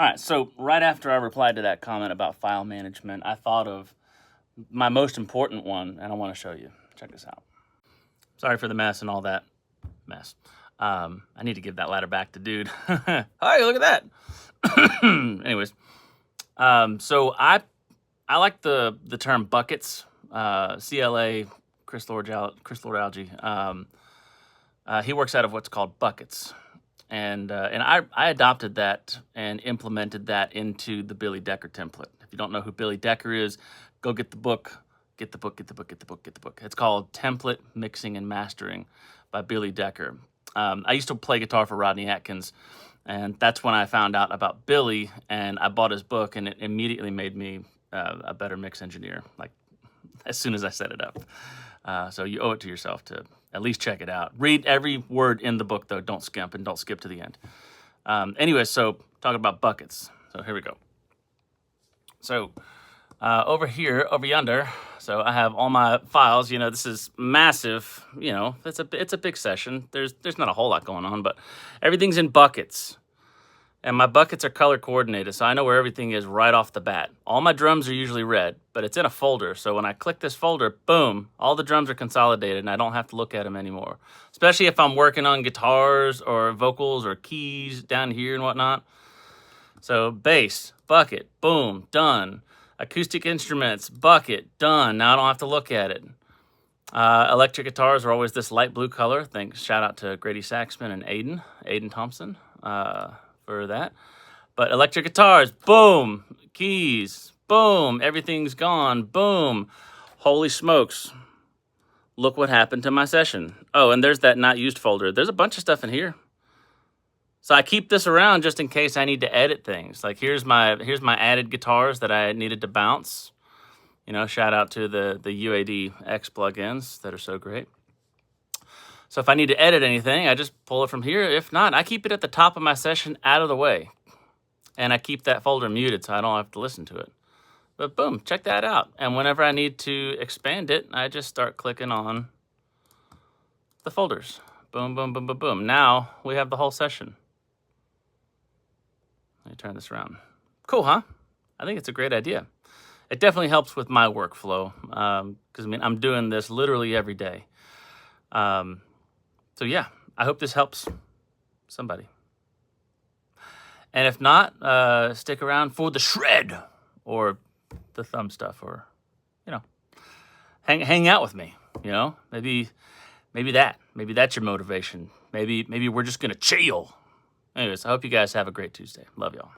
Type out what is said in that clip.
All right, so right after I replied to that comment about file management, I thought of my most important one, and I want to show you. Check this out. Sorry for the mess and all that mess. I need to give that ladder back to dude. Hey, look at that. Anyways, so I like the term buckets. CLA, Chris Lord Algae. He works out of what's called buckets. And I adopted that and implemented that into the Billy Decker template. If you don't know who Billy Decker is, go get the book. Get the book. It's called Template Mixing and Mastering by Billy Decker. I used to play guitar for Rodney Atkins, and that's when I found out about Billy, and I bought his book, and it immediately made me a better mix engineer, like as soon as I set it up. So you owe it to yourself to at least check it out. Read every word in the book, though. Don't skimp and don't skip to the end. Anyway, so talking about buckets. So here we go. So over yonder, so I have all my files. You know, this is massive. You know, it's a big session. There's not a whole lot going on, but everything's in buckets. And my buckets are color coordinated, so I know where everything is right off the bat. All my drums are usually red, but it's in a folder. So when I click this folder, boom, all the drums are consolidated, and I don't have to look at them anymore. Especially if I'm working on guitars or vocals or keys down here and whatnot. So bass, bucket, boom, done. Acoustic instruments, bucket, done. Now I don't have to look at it. Electric guitars are always this light blue color. Shout out to Grady Saxman and Aiden Thompson. For that. But electric guitars, boom. Keys, boom. Everything's gone, boom. Holy smokes. Look what happened to my session. Oh, and there's that not used folder. There's a bunch of stuff in here. So I keep this around just in case I need to edit things. Like here's my added guitars that I needed to bounce. You know, shout out to the UAD X plugins that are so great. So if I need to edit anything, I just pull it from here. If not, I keep it at the top of my session out of the way. And I keep that folder muted so I don't have to listen to it. But boom, check that out. And whenever I need to expand it, I just start clicking on the folders. Boom, boom, boom, boom, boom. Now we have the whole session. Let me turn this around. Cool, huh? I think it's a great idea. It definitely helps with my workflow because I'm doing this literally every day. So yeah, I hope this helps somebody. And if not, stick around for the shred or the thumb stuff, or you know, hang out with me. You know, maybe that's your motivation. Maybe we're just gonna chill. Anyways, I hope you guys have a great Tuesday. Love y'all.